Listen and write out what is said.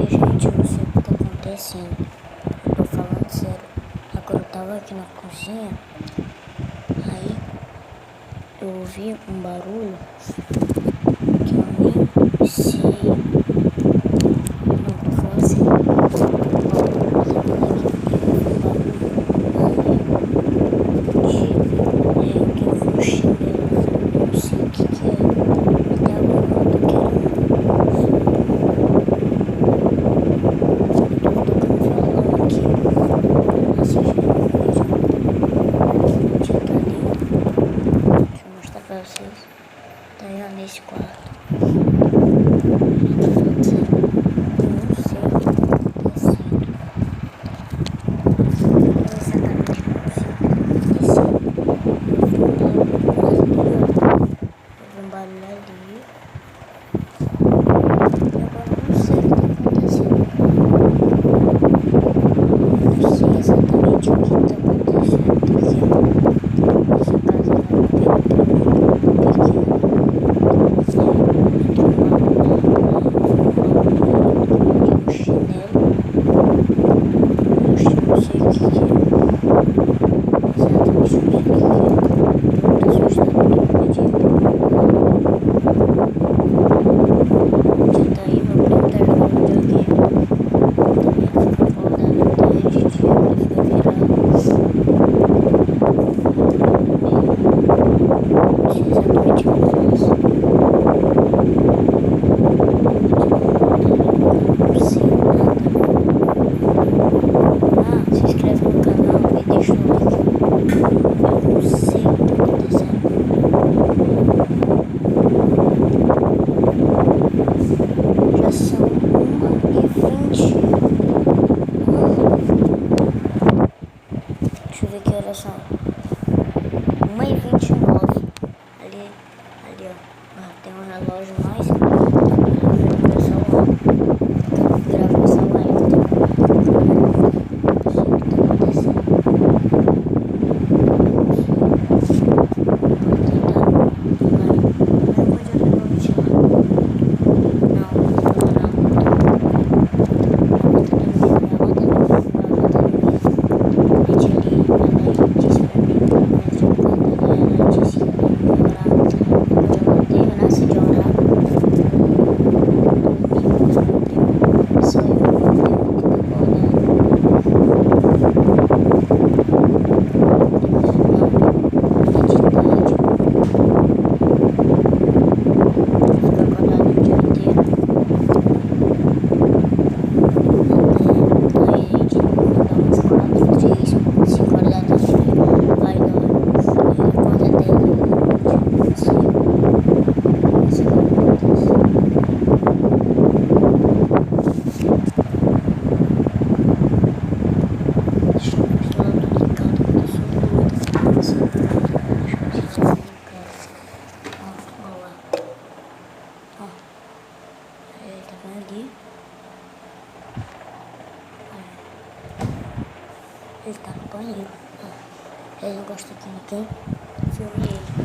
gente, eu não sei o que tá acontecendo. Eu tô falando sério. Agora eu tava aqui na cozinha, aí eu ouvi um barulho que eu nem sei. Não, tô falando sério. Que eu vi um chinelo, não sei o que que é. Até agora eu não tô querendo. Pra vocês, tá aí nesse quarto. Eu não sei o que tá acontecendo. Eu exatamente não sei o que tá acontecendo. Eu vi um barulho ali. E agora eu não sei o que tá acontecendo. Eu não sei exatamente o que tá acontecendo. Porque essa casa ela é pequena. Se inscreve no canal e deixa o like. Eu não sei o que tá acontecendo. Já são 1h20. Deixa eu ver que horas são. 1h29. Ali, ó. Tem um relógio mais. Grava o celular então. Ele tá vendo ali? Ele tá no banheiro. Ele não gosta que ninguém filme ele.